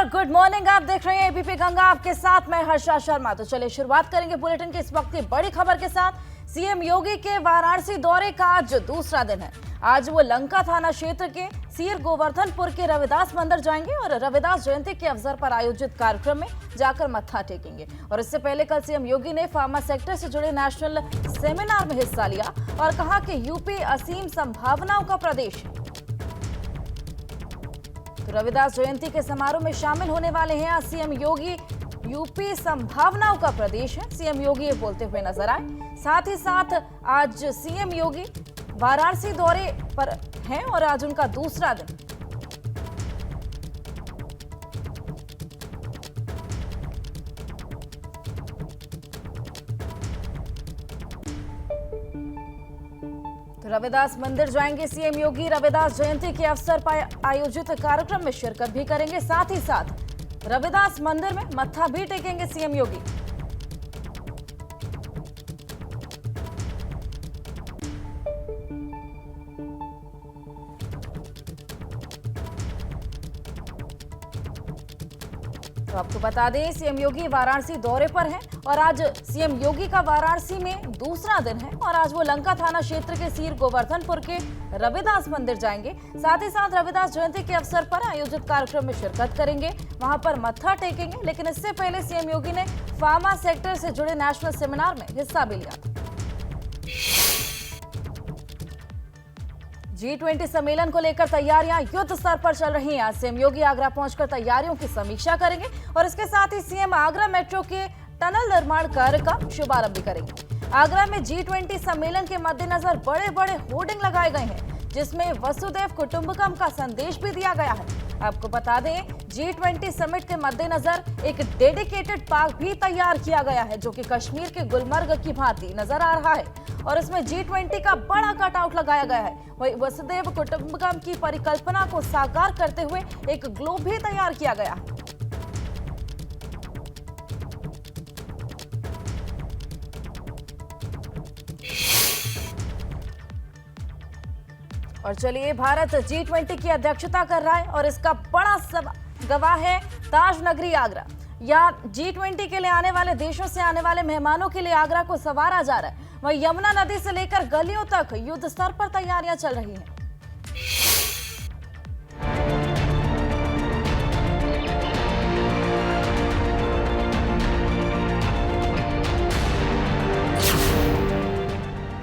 Good morning. आप देख रहे हैं एबीपी गंगा, आपके साथ मैं हर्षा शर्मा। तो चलिए शुरुआत करेंगे बुलेटिन के इस वक्त की बड़ी खबर के साथ। सीएम योगी के वाराणसी दौरे का आज दूसरा दिन है। आज वो लंका थाना क्षेत्र के सीर गोवर्धनपुर के रविदास मंदिर जाएंगे और रविदास जयंती के अवसर पर आयोजित कार्यक्रम में जाकर मत्था टेकेंगे। और इससे पहले कल सीएम योगी ने फार्मा सेक्टर से जुड़े नेशनल सेमिनार में हिस्सा लिया और कहा कि यूपी असीम संभावनाओं का प्रदेश है। तो रविदास जयंती के समारोह में शामिल होने वाले हैं सीएम योगी। यूपी संभावनाओं का प्रदेश है, सीएम योगी ये बोलते हुए नजर आए। साथ ही साथ आज सीएम योगी वाराणसी दौरे पर हैं और आज उनका दूसरा दिन। तो रविदास मंदिर जाएंगे सीएम योगी। रविदास जयंती के अवसर पर आयोजित कार्यक्रम में शिरकत भी करेंगे। साथ ही साथ रविदास मंदिर में मत्था भी टेकेंगे सीएम योगी। तो आपको बता दें सीएम योगी वाराणसी दौरे पर हैं और आज सीएम योगी का वाराणसी में दूसरा दिन है और आज वो लंका थाना क्षेत्र के सीर गोवर्धनपुर के रविदास मंदिर जाएंगे। साथ ही साथ रविदास जयंती के अवसर पर आयोजित कार्यक्रम में शिरकत करेंगे, वहां पर मत्था टेकेंगे। लेकिन इससे पहले सीएम योगी ने फार्मा सेक्टर से जुड़े नेशनल सेमिनार में हिस्सा भी लिया था। G20 सम्मेलन को लेकर तैयारियां युद्ध स्तर पर चल रही हैं। आज सीएम योगी आगरा पहुंचकर तैयारियों की समीक्षा करेंगे और इसके साथ ही सीएम आगरा मेट्रो के टनल निर्माण कार्य का शुभारंभ भी करेंगे। आगरा में G20 सम्मेलन के मद्देनजर बड़े बड़े होर्डिंग लगाए गए हैं, जिसमें वसुधैव कुटुंबकम का संदेश भी दिया गया है। आपको बता दें G20 समिट के मद्देनजर एक डेडिकेटेड पार्क भी तैयार किया गया है, जो कि कश्मीर के गुलमर्ग की भांति नजर आ रहा है और इसमें G20 का बड़ा कटआउट लगाया गया है। वही वसुधैव कुटुंबकम की परिकल्पना को साकार करते हुए एक ग्लोब भी तैयार किया गया है। और चलिए, भारत G20 की अध्यक्षता कर रहा है और इसका बड़ा गवाह है ताज नगरी आगरा। यहाँ G20 के लिए आने वाले देशों से आने वाले मेहमानों के लिए आगरा को संवारा जा रहा है। वहीं यमुना नदी से लेकर गलियों तक युद्ध स्तर पर तैयारियां चल रही हैं।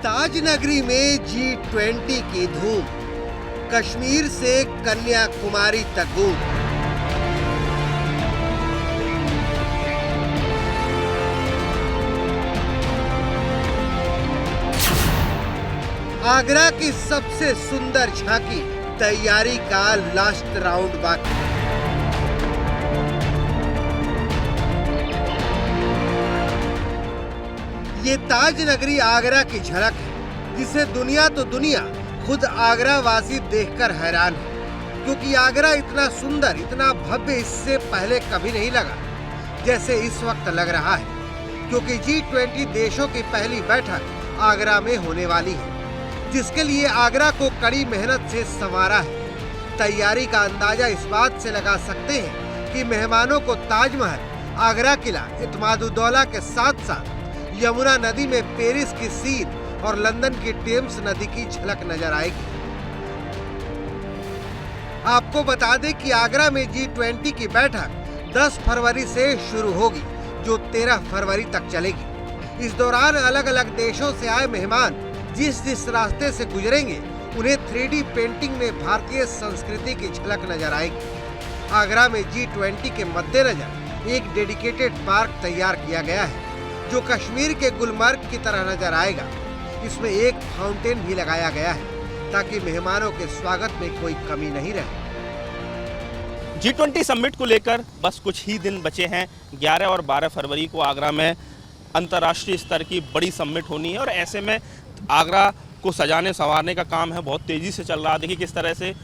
ताज नगरी में G20 की धूम, कश्मीर से कन्याकुमारी तक घूम। आगरा की सबसे सुंदर झांकी, तैयारी का लास्ट राउंड बाकी। ये ताज नगरी आगरा की झलक है, जिसे दुनिया तो दुनिया खुद आगरा वासी देखकर हैरान है, क्योंकि आगरा इतना सुंदर, इतना भव्य इससे पहले कभी नहीं लगा जैसे इस वक्त लग रहा है। क्योंकि G20 देशों की पहली बैठक आगरा में होने वाली है, जिसके लिए आगरा को कड़ी मेहनत से संवारा है। तैयारी का अंदाजा इस बात से लगा सकते हैं कि मेहमानों को ताजमहल, आगरा किला, इत्मादुद्दौला के साथ साथ यमुना नदी में पेरिस की सीन और लंदन की टेम्स नदी की झलक नजर आएगी। आपको बता दें कि आगरा में G20 की बैठक 10 फरवरी से शुरू होगी, जो 13 फरवरी तक चलेगी। इस दौरान अलग अलग देशों से आए मेहमान जिस रास्ते से गुजरेंगे, उन्हें 3D पेंटिंग में भारतीय संस्कृति की झलक नजर आएगी। आगरा में G20 के मद्देनजर एक डेडिकेटेड पार्क तैयार किया गया है, जो कश्मीर के गुलमर्ग की तरह नजर आएगा। इसमें एक फाउंटेन भी लगाया गया है, ताकि मेहमानों के स्वागत में कोई कमी नहीं रहे। G20 समिट को लेकर बस कुछ ही दिन बचे हैं। 11 और 12 फरवरी को आगरा में अंतर्राष्ट्रीय स्तर की बड़ी समिट होनी है और ऐसे में आगरा को सजाने संवारने का काम है बहुत तेज़ी से चल रहा है। देखिए किस तरह से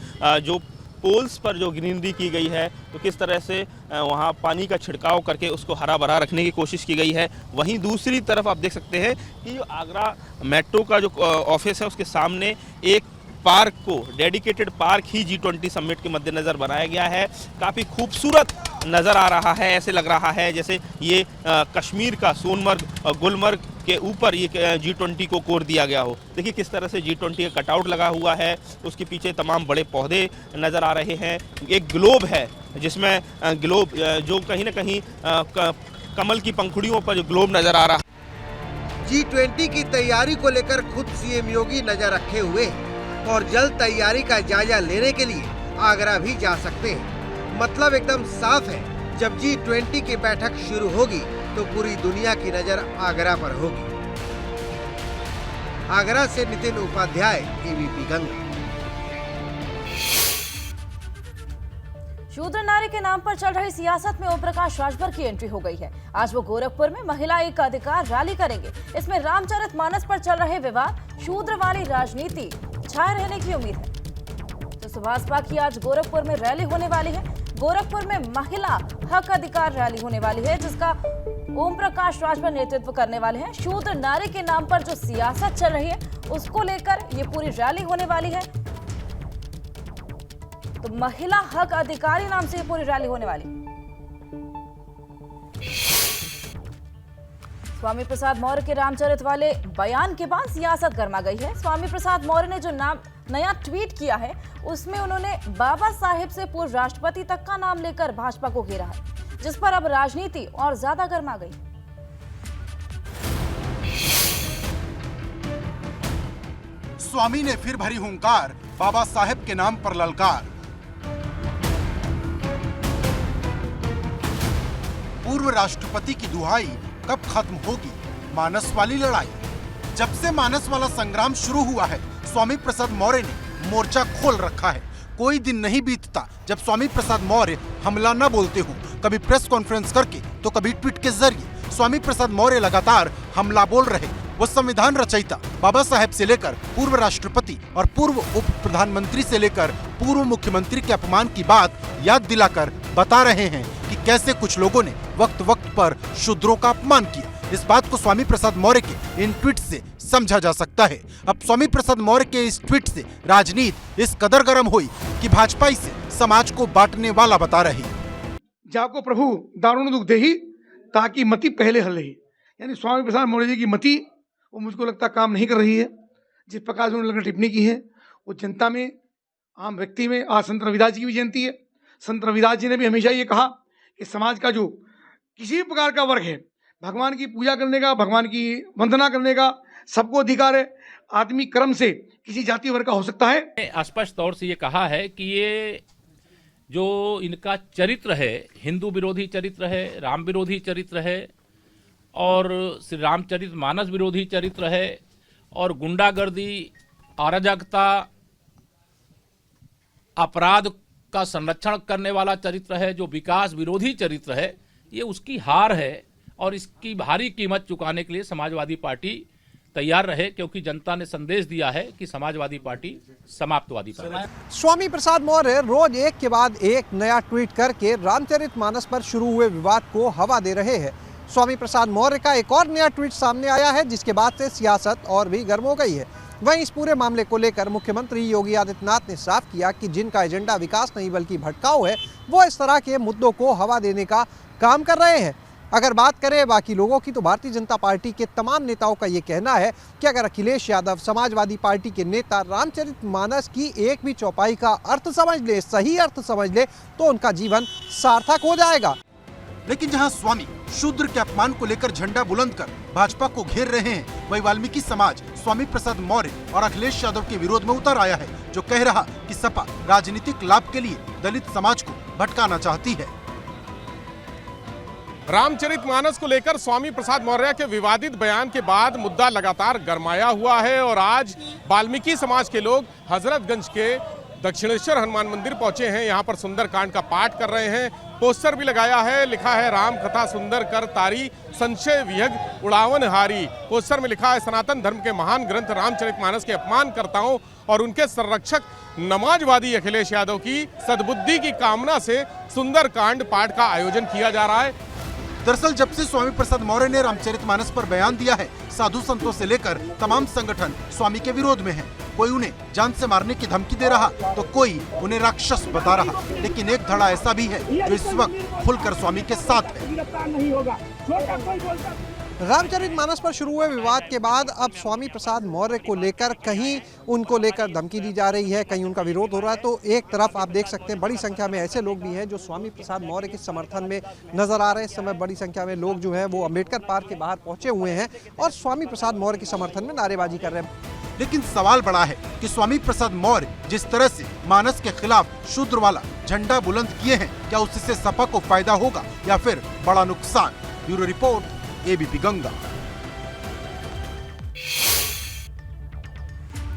जो पोल्स पर जो ग्रीनरी की गई है, तो किस तरह से वहाँ पानी का छिड़काव करके उसको हरा भरा रखने की कोशिश की गई है। वहीं दूसरी तरफ आप देख सकते हैं कि आगरा मेट्रो का जो ऑफिस है, उसके सामने एक पार्क को, डेडिकेटेड पार्क ही G20 समिट के मद्देनज़र बनाया गया है। काफ़ी खूबसूरत नज़र आ रहा है, ऐसे लग रहा है जैसे ये कश्मीर का सोनमर्ग और गुलमर्ग के ऊपर ये G20 को कोर दिया गया हो। देखिए किस तरह से G20 का कटआउट लगा हुआ है, उसके पीछे तमाम बड़े पौधे नज़र आ रहे हैं। एक ग्लोब है जिसमें ग्लोब जो कहीं ना कहीं कमल की पंखुड़ियों पर जो ग्लोब नज़र आ रहा है। G20 की तैयारी को लेकर खुद सीएम योगी नजर रखे हुए हैं और जल्द तैयारी का जायजा लेने के लिए आगरा भी जा सकते हैं। मतलब एकदम साफ है, जब G20 की बैठक शुरू होगी तो पूरी दुनिया की नजर आगरा पर होगी। आगरा से नितिन उपाध्याय, एबीपी गंगा। शूद्र नारी के नाम पर चल रही सियासत में ओम प्रकाश राजभर की एंट्री हो गई है। आज वो गोरखपुर में महिला एक अधिकार रैली करेंगे। इसमें रामचरितमानस पर चल रहे विवाद, शूद्र वाली राजनीति छाए रहने की उम्मीद है। तो सुभाषपा की आज गोरखपुर में रैली होने वाली है। गोरखपुर में महिला हक अधिकार रैली होने वाली है, जिसका ओम प्रकाश राजभर नेतृत्व करने वाले हैं। शूद्र नारी के नाम पर जो सियासत चल रही है उसको लेकर ये पूरी रैली होने वाली है। तो महिला हक अधिकारी नाम से ये पूरी रैली होने वाली। स्वामी प्रसाद मौर्य के रामचरित वाले बयान के बाद सियासत गर्मा गई है। स्वामी प्रसाद मौर्य ने जो नया ट्वीट किया है उसमें उन्होंने बाबा साहेब से पूर्व राष्ट्रपति तक का नाम लेकर भाजपा को घेरा है, जिस पर अब राजनीति और ज्यादा गर्मा गई। स्वामी ने फिर भरी हुंकार, बाबा साहेब के नाम पर ललकार। पूर्व राष्ट्रपति की दुहाई कब खत्म होगी मानस वाली लड़ाई। जब से मानस वाला संग्राम शुरू हुआ है, स्वामी प्रसाद मौर्य ने मोर्चा खोल रखा है। कोई दिन नहीं बीतता जब स्वामी प्रसाद मौर्य हमला न बोलते हो, कभी प्रेस कॉन्फ्रेंस करके तो कभी ट्वीट के जरिए। स्वामी प्रसाद मौर्य लगातार हमला बोल रहे। वो संविधान रचयिता बाबा साहेब से लेकर पूर्व राष्ट्रपति और पूर्व उप प्रधानमंत्री से लेकर पूर्व मुख्यमंत्री के अपमान की बात याद दिलाकर बता रहे हैं कि कैसे कुछ लोगों ने वक्त वक्त पर शूद्रों का अपमान किया। इस बात को स्वामी प्रसाद मौर्य के इन ट्वीट से समझा जा सकता है। अब स्वामी प्रसाद मौर्य के इस ट्वीट से राजनीति इस कदर गर्म हुई कि भाजपा इसे समाज को बांटने वाला बता रही। जाको प्रभु दारुण दुख देही ताकि मति पहले हल रही। यानी स्वामी प्रसाद मौर्य जी की मति वो मुझको लगता काम नहीं कर रही है। जिस प्रकार से उन्होंने टिप्पणी की है वो जनता में, आम व्यक्ति में, आज संत रविदास जी की भी जयंती है। संत रविदास जी ने भी हमेशा ये कहा कि समाज का जो किसी भी प्रकार का वर्ग है, भगवान की पूजा करने का, भगवान की वंदना करने का सबको अधिकार है। आदमी कर्म से किसी जाति वर्ग का हो सकता है। स्पष्ट तौर से ये कहा है कि ये जो इनका चरित्र है, हिंदू विरोधी चरित्र है, राम विरोधी चरित्र है और श्री रामचरित मानस विरोधी चरित्र है और गुंडागर्दी, अराजकता, अपराध का संरक्षण करने वाला चरित्र है, जो विकास विरोधी चरित्र है। ये उसकी हार है और इसकी भारी कीमत चुकाने के लिए समाजवादी पार्टी तैयार रहे, क्योंकि जनता ने संदेश दिया है कि समाजवादी पार्टी समाप्तवादी पार्टी है। स्वामी प्रसाद मौर्य रोज एक के बाद एक नया ट्वीट करके रामचरितमानस पर शुरू हुए विवाद को हवा दे रहे हैं। स्वामी प्रसाद मौर्य का एक और नया ट्वीट सामने आया है, जिसके बाद से सियासत और भी गर्म हो गई है। वहीं इस पूरे मामले को लेकर मुख्यमंत्री योगी आदित्यनाथ ने साफ किया कि जिनका एजेंडा विकास नहीं बल्कि भटकाव है, वो इस तरह के मुद्दों को हवा देने का काम कर रहे हैं। अगर बात करें बाकी लोगों की, तो भारतीय जनता पार्टी के तमाम नेताओं का ये कहना है कि अगर अखिलेश यादव समाजवादी पार्टी के नेता रामचरितमानस की एक भी चौपाई का अर्थ समझ ले, सही अर्थ समझ ले, तो उनका जीवन सार्थक हो जाएगा। लेकिन जहां स्वामी शूद्र के अपमान को लेकर झंडा बुलंद कर भाजपा को घेर रहे हैं, वही वाल्मीकि समाज स्वामी प्रसाद मौर्य और अखिलेश यादव के विरोध में उतर आया है, जो कह रहा कि सपा राजनीतिक लाभ के लिए दलित समाज को भटकाना चाहती है। रामचरितमानस को लेकर स्वामी प्रसाद मौर्य के विवादित बयान के बाद मुद्दा लगातार गरमाया हुआ है और आज वाल्मीकि समाज के लोग हजरतगंज के दक्षिणेश्वर हनुमान मंदिर पहुंचे हैं। यहाँ पर सुंदरकांड का पाठ कर रहे हैं। पोस्टर भी लगाया है, लिखा है राम कथा सुंदर कर तारी, संशय विहग उड़ावन हारी। पोस्टर में लिखा है सनातन धर्म के महान ग्रंथ रामचरितमानस के अपमानकर्ताओं और उनके संरक्षक समाजवादी अखिलेश यादव की सद्बुद्धि की कामना से सुंदरकांड पाठ का आयोजन किया जा रहा है। दरअसल जब से स्वामी प्रसाद मौर्य ने रामचरितमानस पर बयान दिया है, साधु संतों से लेकर तमाम संगठन स्वामी के विरोध में हैं। कोई उन्हें जान से मारने की धमकी दे रहा तो कोई उन्हें राक्षस बता रहा। लेकिन एक धड़ा ऐसा भी है जो इस वक्त खुलकर स्वामी के साथ है। रामचरितमानस पर शुरू हुए विवाद के बाद अब स्वामी प्रसाद मौर्य को लेकर कहीं उनको लेकर धमकी दी जा रही है, कहीं उनका विरोध हो रहा है। तो एक तरफ आप देख सकते हैं बड़ी संख्या में ऐसे लोग भी हैं जो स्वामी प्रसाद मौर्य के समर्थन में नजर आ रहे हैं। इस समय बड़ी संख्या में लोग जो है वो अम्बेडकर पार्क के बाहर पहुंचे हुए हैं और स्वामी प्रसाद मौर्य के समर्थन में नारेबाजी कर रहे हैं। लेकिन सवाल बड़ा है कि स्वामी प्रसाद मौर्य जिस तरह से मानस के खिलाफ शूद्र वाला झंडा बुलंद किए हैं, क्या उससे सपा को फायदा होगा या फिर बड़ा नुकसान? Bureau report, ABP Ganga.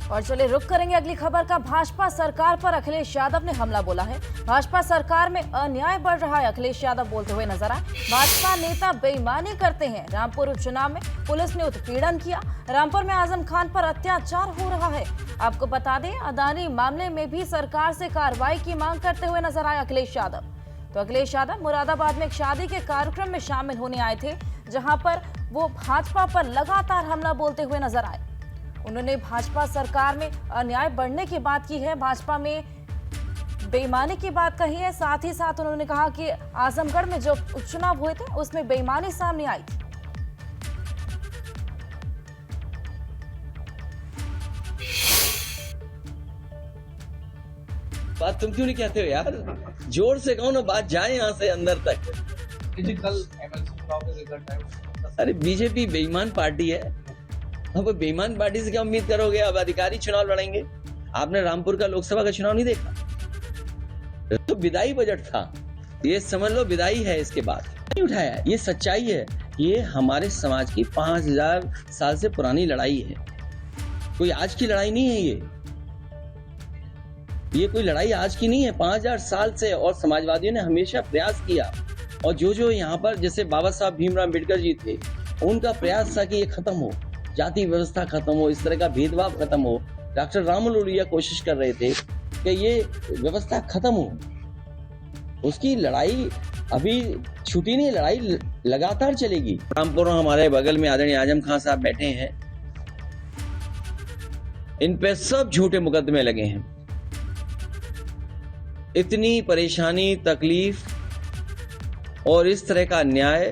और चलिए रुक करेंगे अगली खबर का। भाजपा सरकार पर अखिलेश यादव ने हमला बोला है। भाजपा सरकार में अन्याय बढ़ रहा है, अखिलेश यादव बोलते हुए नजर आए। भाजपा नेता बेईमानी करते हैं। रामपुर उपचुनाव में पुलिस ने उत्पीड़न किया। रामपुर में आजम खान पर अत्याचार हो रहा है। आपको बता दें, अदानी मामले में भी सरकार से कार्रवाई की मांग करते हुए नजर आए अखिलेश यादव। तो अखिलेश यादव मुरादाबाद में एक शादी के कार्यक्रम में शामिल होने आए थे, जहां पर वो भाजपा पर लगातार हमला बोलते हुए नजर आए। उन्होंने भाजपा सरकार में अन्याय बढ़ने की बात की है, भाजपा में बेईमानी की बात कही है। साथ ही साथ उन्होंने कहा कि आजमगढ़ में जो उपचुनाव हुए थे उसमें बेईमानी सामने आई थी। बात तुम क्यों नहीं कहते हो यार? जोर से कहो ना, बात जाए यहाँ से अंदर तक। अरे बीजेपी बेईमान पार्टी है। अब बेईमान पार्टी से क्या उम्मीद करोगे? अब अधिकारी चुनाव लड़ेंगे। आपने रामपुर का लोकसभा का चुनाव नहीं देखा? तो विदाई बजट था, ये समझ लो विदाई है। इसके बाद नहीं उठाया। ये सच्चाई है। ये हमारे समाज की 5000 साल से पुरानी लड़ाई है। कोई आज की लड़ाई नहीं है। ये कोई लड़ाई आज की नहीं है, 5000 साल से। और समाजवादियों ने हमेशा प्रयास किया। और जो यहाँ पर जैसे बाबा साहब भीमराव अम्बेडकर जी थे, उनका प्रयास था कि ये खत्म हो, जाति व्यवस्था खत्म हो, इस तरह का भेदभाव खत्म हो। डॉक्टर राममनोहर लोहिया कोशिश कर रहे थे कि ये व्यवस्था खत्म हो। उसकी लड़ाई अभी छुटी नहीं, लड़ाई लगातार चलेगी। रामपुर हमारे बगल में आदरणीय आजम खान साहब बैठे हैं, इन पे सब झूठे मुकदमे लगे हैं। इतनी परेशानी, तकलीफ और इस तरह का अन्याय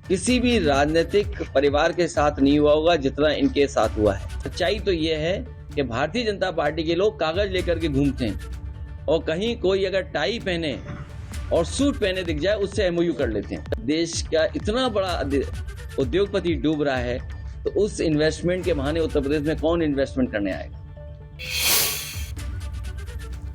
किसी भी राजनीतिक परिवार के साथ नहीं हुआ होगा जितना इनके साथ हुआ है। सच्चाई तो यह है कि भारतीय जनता पार्टी के लोग कागज लेकर के घूमते हैं और कहीं कोई अगर टाई पहने और सूट पहने दिख जाए उससे एमओयू कर लेते हैं। देश का इतना बड़ा उद्योगपति डूब रहा है, तो उस इन्वेस्टमेंट के बहाने उत्तर प्रदेश में कौन इन्वेस्टमेंट करने आएगा?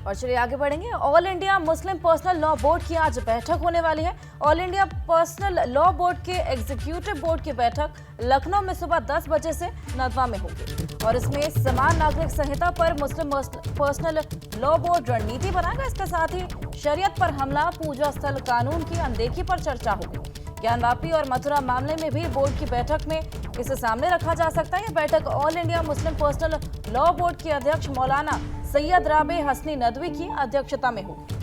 और चलिए आगे बढ़ेंगे। All India Muslim personal law board की आज बैठक होने वाली है। All India personal law board के एग्जीक्यूटिव बोर्ड की बैठक लखनऊ में सुबह 10 बजे से नदवा में होगी और इसमें समान नागरिक संहिता पर मुस्लिम पर्सनल लॉ बोर्ड रणनीति बनाएगा। इसके साथ ही शरीयत पर हमला, पूजा स्थल कानून की अनदेखी पर चर्चा होगी। ज्ञानवापी और मथुरा मामले में भी बोर्ड की बैठक में इसे सामने रखा जा सकता है। यह बैठक all India Muslim personal law board के अध्यक्ष मौलाना सैयद राबे हसनी नदवी की अध्यक्षता में होगी।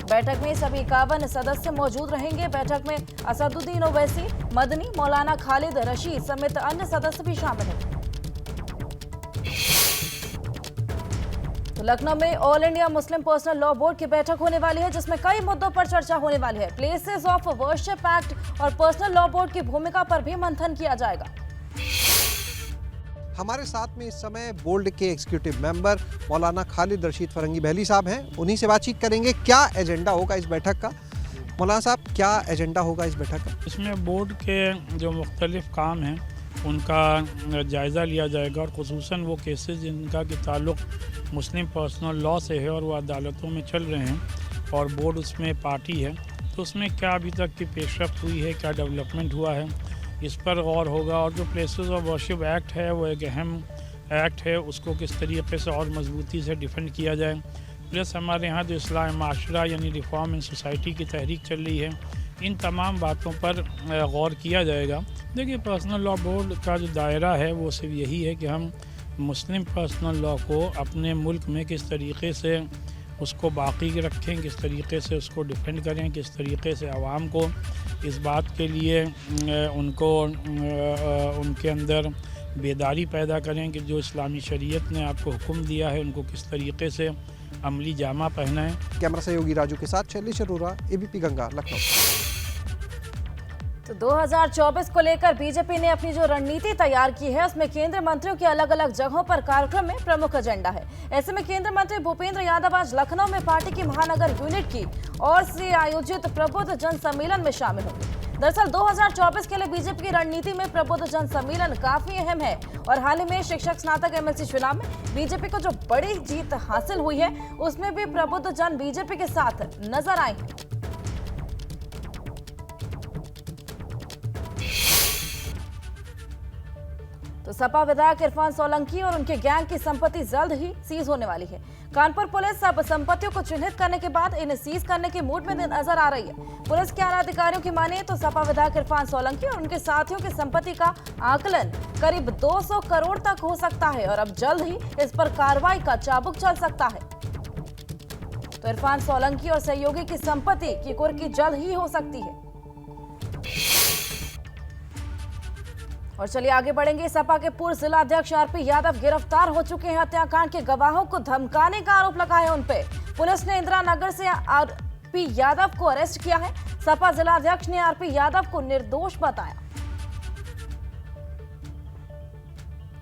बैठक में सभी 51 सदस्य मौजूद रहेंगे। बैठक में असदुद्दीन ओवैसी, मदनी, मौलाना खालिद रशीद समेत अन्य सदस्य भी शामिल हैं। तो लखनऊ में all India Muslim personal law board की बैठक होने वाली है, जिसमें कई मुद्दों पर चर्चा होने वाली है। प्लेसेस ऑफ वर्शिप एक्ट और पर्सनल लॉ बोर्ड की भूमिका पर भी मंथन किया जाएगा। हमारे साथ में इस समय बोर्ड के एग्जीक्यूटिव मेंबर मौलाना खालिद रशीद फरंगी बहली साहब हैं। उन्हीं से बातचीत करेंगे क्या एजेंडा होगा इस बैठक का। मौलाना साहब, क्या एजेंडा होगा इस बैठक का? इसमें बोर्ड के जो मुख्तलिफ काम हैं उनका जायज़ा लिया जाएगा और ख़ुसूसन वो केसेस जिनका कि ताल्लुक़ मुस्लिम पर्सनल लॉ से है और वो अदालतों में चल रहे हैं और बोर्ड उसमें पार्टी है, तो उसमें क्या अभी तक की पेशरफ्त हुई है, क्या डेवलपमेंट हुआ है, इस पर गौर होगा। और जो प्लेसेस ऑफ वर्शिप एक्ट है वो एक अहम एक्ट है, उसको किस तरीके से और मजबूती से डिफेंड किया जाए। प्लस हमारे यहाँ जो इस्लाह माशरा यानी रिफॉर्म इन सोसाइटी की तहरीक चल रही है, इन तमाम बातों पर गौर किया जाएगा। देखिए, पर्सनल लॉ बोर्ड का जो दायरा है वो सिर्फ यही है कि हम मुस्लिम पर्सनल लॉ को अपने मुल्क में किस तरीके से उसको बाकी रखें, किस तरीके से उसको डिफेंड करें, किस तरीके से आवाम को इस बात के लिए उनको उनके अंदर बेदारी पैदा करें कि जो इस्लामी शरीयत ने आपको हुक्म दिया है उनको किस तरीके से अमली जामा पहनाएं। कैमरा सहयोगी राजू के साथ शैलेश अरोरा, एबीपी गंगा, लखनऊ। तो 2024 को लेकर बीजेपी ने अपनी जो रणनीति तैयार की है उसमें केंद्र मंत्रियों के अलग अलग जगहों पर कार्यक्रम में प्रमुख एजेंडा है। ऐसे में केंद्रीय मंत्री भूपेंद्र यादव आज लखनऊ में पार्टी की महानगर यूनिट की ओर से आयोजित प्रबुद्ध जन सम्मेलन में शामिल होंगे। दरअसल 2024 के लिए बीजेपी की रणनीति में प्रबुद्ध जन सम्मेलन काफी अहम है और हाल ही में शिक्षक स्नातक एमएलसी चुनाव में बीजेपी को जो बड़ी जीत हासिल हुई है उसमें भी प्रबुद्ध जन बीजेपी के साथ नजर आए हैं। तो सपा विधायक इरफान सोलंकी और उनके गैंग की संपत्ति जल्द ही सीज होने वाली है। कानपुर पुलिस सब संपत्तियों को चिन्हित करने के बाद इन्हें सीज करने के मूड में नजर आ रही है। पुलिस के आला अधिकारियों की माने तो सपा विधायक इरफान सोलंकी और उनके साथियों की संपत्ति का आकलन करीब 200 करोड़ तक हो सकता है और अब जल्द ही इस पर कार्रवाई का चाबुक चल सकता है। तो इरफान सोलंकी और सहयोगी की संपत्ति की कुर्की जल्द ही हो सकती है। और चलिए आगे बढ़ेंगे। सपा के पूर्व जिला अध्यक्ष आरपी यादव गिरफ्तार हो चुके हैं। हत्याकांड के गवाहों को धमकाने का आरोप लगा है उन पे। पुलिस ने इंदिरा नगर से आरपी यादव को अरेस्ट किया है। सपा जिला अध्यक्ष ने आरपी यादव को निर्दोष बताया।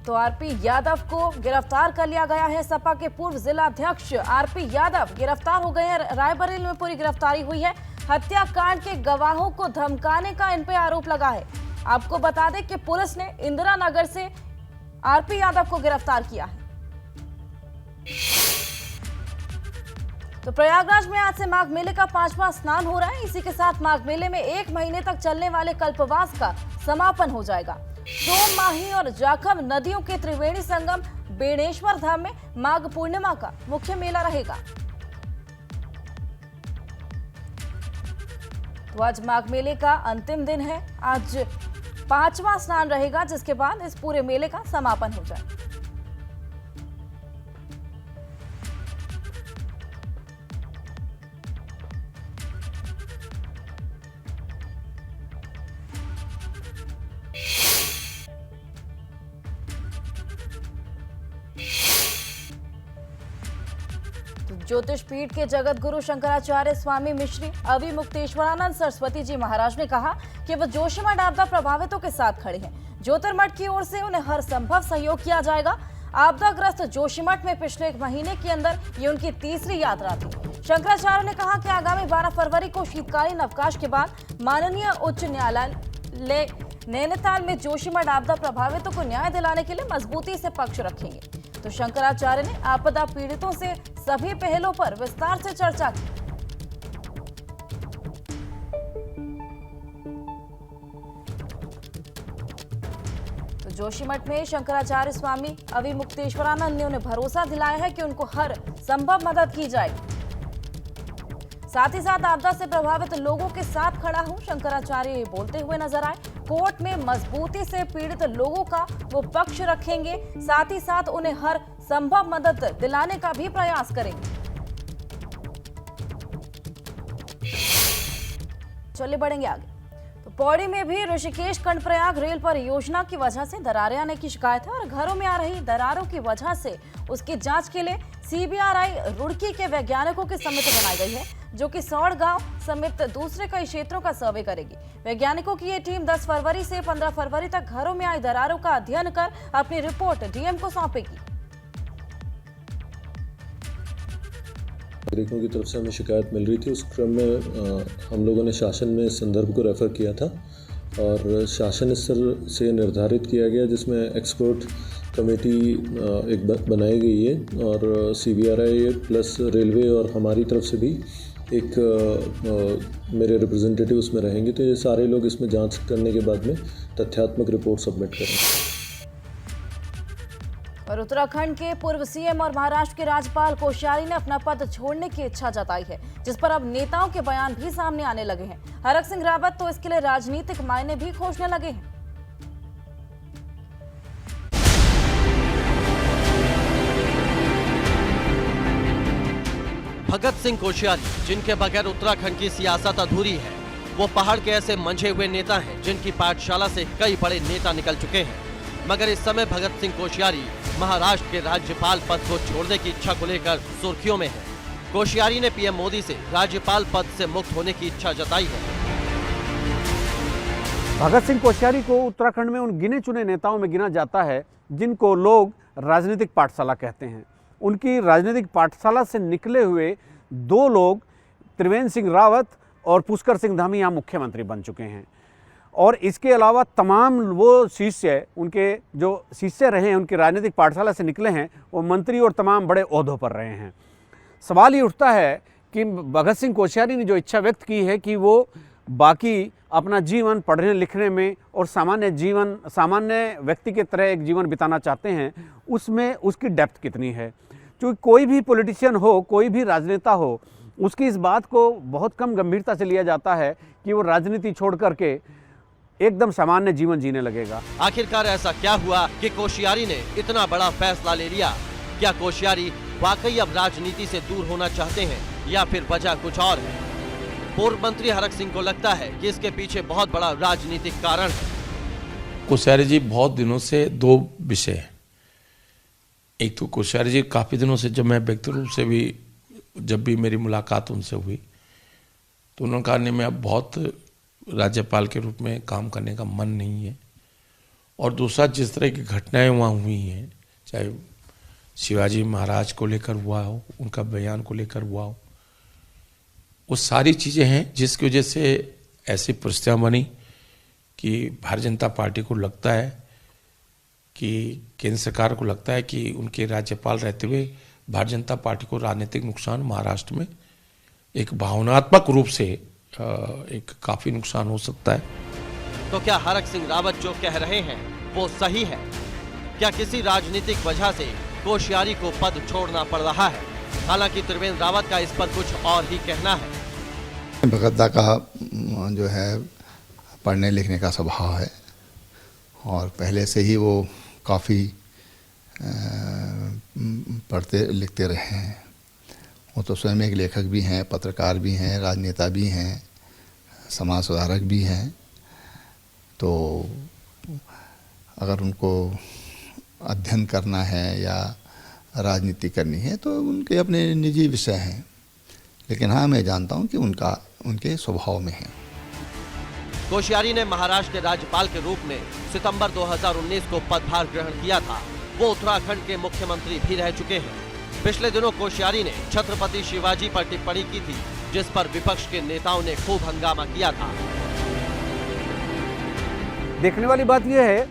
तो आरपी यादव को गिरफ्तार कर लिया गया है। सपा के पूर्व जिला अध्यक्ष आरपी यादव गिरफ्तार हो गए हैं। रायबरेली में पूरी गिरफ्तारी हुई है। हत्याकांड के गवाहों को धमकाने का इन पे आरोप लगा है। आपको बता दें कि पुलिस ने इंदिरा नगर से आरपी यादव को गिरफ्तार किया है। तो प्रयागराज में आज से माघ मेले का 5वां स्नान हो रहा है। इसी के साथ माघ मेले में 1 महीने तक चलने वाले कल्पवास का समापन हो जाएगा। सोम, माही और जाखम नदियों के त्रिवेणी संगम बेणेश्वर धाम में माघ पूर्णिमा का मुख्य मेला रहेगा। तो आज माघ मेले का अंतिम दिन है। आज 5वां स्नान रहेगा जिसके बाद इस पूरे मेले का समापन हो जाए। ज्योतिष पीठ के जगत गुरु शंकराचार्य स्वामी मिश्री अविमुक्तेश्वरानंद सरस्वती जी महाराज ने कहा कि वो जोशीमठ आपदा प्रभावितों के साथ खड़े हैं। ज्योतिर्मठ की ओर से उन्हें हर संभव सहयोग किया जाएगा। आपदाग्रस्त जोशीमठ में पिछले 1 महीने के अंदर ये उनकी तीसरी यात्रा थी। शंकराचार्य ने कहा कि आगामी 12 फरवरी को शीतकालीन अवकाश के बाद माननीय उच्च न्यायालय नैनीताल में जोशीमठ आपदा प्रभावितों को न्याय दिलाने के लिए मजबूती से पक्ष रखेंगे। तो शंकराचार्य ने आपदा पीड़ितों से सभी पहलुओं पर विस्तार से चर्चा की। तो जोशीमठ में शंकराचार्य स्वामी अविमुक्तेश्वरानंद ने उन्हें भरोसा दिलाया है कि उनको हर संभव मदद की जाएगी। साथ ही साथ आपदा से प्रभावित लोगों के साथ खड़ा हूं, शंकराचार्य बोलते हुए नजर आए। कोर्ट में मजबूती से पीड़ित लोगों का वो पक्ष रखेंगे, साथ ही साथ उन्हें हर संभव मदद दिलाने का भी प्रयास करेंगे। चलिए बढ़ेंगे आगे। तो पौड़ी में भी ऋषिकेश कर्णप्रयाग रेल परियोजना की वजह से दरारें आने की शिकायत है और घरों में आ रही दरारों की वजह से उसकी जांच के लिए सीबीआरआई रुड़की के वैज्ञानिकों की समिति बनाई गई है जो कि सौड़ गांव समेत दूसरे कई क्षेत्रों का सर्वे करेगी। वैज्ञानिकों की ये टीम 10 फरवरी से 15 फरवरी तक घरों में आई दरारों का अध्ययन कर अपनी रिपोर्ट डीएम को सौंपेगी। नागरिकों की तरफ से हमें शिकायत मिल रही थी। उस क्रम में हम लोगों ने शासन में इस संदर्भ को रेफर किया था और शासन स्तर से निर्धारित किया गया जिसमें एक्सपर्ट कमेटी एक बनाई गई है और सीबीआरआई प्लस रेलवे और हमारी तरफ से भी एक मेरे रिप्रेजेंटेटिव उसमें रहेंगे। तो ये सारे लोग इसमें जांच करने के बाद में तथ्यात्मक रिपोर्ट सबमिट करेंगे। और उत्तराखंड के पूर्व सीएम और महाराष्ट्र के राज्यपाल कोश्यारी ने अपना पद छोड़ने की इच्छा जताई है, जिस पर अब नेताओं के बयान भी सामने आने लगे हैं। हरक सिंह रावत तो इसके लिए राजनीतिक मायने भी खोजने लगे हैं। भगत सिंह कोश्यारी, जिनके बगैर उत्तराखंड की सियासत अधूरी है, वो पहाड़ के ऐसे मंझे हुए नेता हैं जिनकी पाठशाला से कई बड़े नेता निकल चुके हैं। मगर इस समय भगत सिंह कोश्यारी महाराष्ट्र के राज्यपाल पद को छोड़ने की इच्छा को लेकर सुर्खियों में है। कोश्यारी ने पीएम मोदी से राज्यपाल पद से मुक्त होने की इच्छा जताई है। भगत सिंह कोश्यारी को उत्तराखंड में उन गिने चुने नेताओं में गिना जाता है जिनको लोग राजनीतिक पाठशाला कहते हैं। उनकी राजनीतिक पाठशाला से निकले हुए दो लोग त्रिवेंद्र सिंह रावत और पुष्कर सिंह धामी यहाँ मुख्यमंत्री बन चुके हैं। और इसके अलावा तमाम वो शिष्य, उनके जो शिष्य रहे हैं, उनकी राजनीतिक पाठशाला से निकले हैं, वो मंत्री और तमाम बड़े ओहदों पर रहे हैं। सवाल ये उठता है कि भगत सिंह कोश्यारी ने जो इच्छा व्यक्त की है कि वो बाकी अपना जीवन पढ़ने लिखने में और सामान्य व्यक्ति की तरह एक जीवन बिताना चाहते हैं, उसमें उसकी डेप्थ कितनी है। क्योंकि कोई भी पॉलिटिशियन हो, कोई भी राजनेता हो, उसकी इस बात को बहुत कम गंभीरता से लिया जाता है कि वो राजनीति छोड़ करके एकदम सामान्य जीवन जीने लगेगा। आखिरकार ऐसा क्या हुआ कि कोश्यारी ने इतना बड़ा फैसला ले लिया? क्या कोश्यारी वाकई अब राजनीति से दूर होना चाहते हैं या फिर वजह कुछ और है? पूर्व मंत्री हरक सिंह को लगता है कि इसके पीछे बहुत बड़ा राजनीतिक कारण है। कोश्यारी जी बहुत दिनों से दो विषय हैं। एक तो कोश्यारी जी काफी दिनों से, जब मैं व्यक्तिगत रूप से भी जब भी मेरी मुलाकात उनसे हुई तो उन्होंने कहा नहीं, मैं अब बहुत राज्यपाल के रूप में काम करने का मन नहीं है। और दूसरा, जिस तरह की घटनाएं वहाँ हुई हैं, चाहे शिवाजी महाराज को लेकर हुआ हो, उनका बयान को लेकर हुआ हो, वो सारी चीज़ें हैं जिसकी वजह से ऐसी परिस्थितियाँ बनी कि भारतीय जनता पार्टी को लगता है कि केंद्र सरकार को लगता है कि उनके राज्यपाल रहते हुए भारतीय जनता पार्टी को राजनीतिक नुकसान महाराष्ट्र में एक भावनात्मक रूप से एक काफी नुकसान हो सकता है। तो क्या हरक सिंह रावत जो कह रहे हैं वो सही है? क्या किसी राजनीतिक वजह से कोश्यारी को पद छोड़ना पड़ रहा है? हालांकि त्रिवेंद्र रावत का इस पर कुछ और ही कहना है। भगत का जो है पढ़ने लिखने का स्वभाव है और पहले से ही वो काफ़ी पढ़ते लिखते रहे हैं। वो तो स्वयं एक लेखक भी हैं, पत्रकार भी हैं, राजनेता भी हैं, समाज सुधारक भी हैं। तो अगर उनको अध्ययन करना है या राजनीति करनी है तो उनके अपने निजी विषय हैं, लेकिन हाँ मैं जानता हूँ कि उनके स्वभाव में है। कोश्यारी ने महाराष्ट्र के राज्यपाल के रूप में सितंबर 2019 को पदभार ग्रहण किया था। वो उत्तराखंड के मुख्यमंत्री भी रह चुके हैं। पिछले दिनों कोश्यारी ने छत्रपति शिवाजी पर टिप्पणी की थी, जिस पर विपक्ष के नेताओं ने खूब हंगामा किया था। देखने वाली बात यह है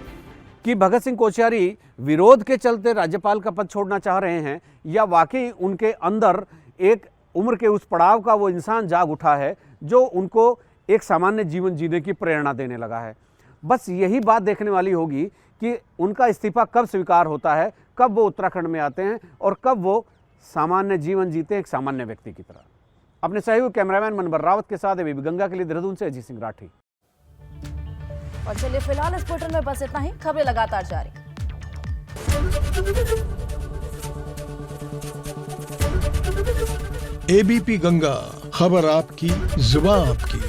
कि भगत सिंह कोश्यारी विरोध के चलते राज्यपाल का पद छोड़ना चाह रहे हैं या वाकई उनके अंदर एक उम्र के उस पड़ाव का वो इंसान जाग उठा है जो उनको एक सामान्य जीवन जीने की प्रेरणा देने लगा है। बस यही बात देखने वाली होगी कि उनका इस्तीफा कब स्वीकार होता है, कब वो उत्तराखंड में आते हैं और कब वो सामान्य जीवन जीते एक सामान्य व्यक्ति की तरह। अपने सहयोगी कैमरामैन मनबर रावत के साथ एबीपी गंगा के लिए देहरादून से अजीत सिंह राठी। और चलिए फिलहाल इस बुलेटिन में बस इतना ही। खबरें लगातार जारी। एबीपी गंगा, खबर आपकी, जुबान आपकी।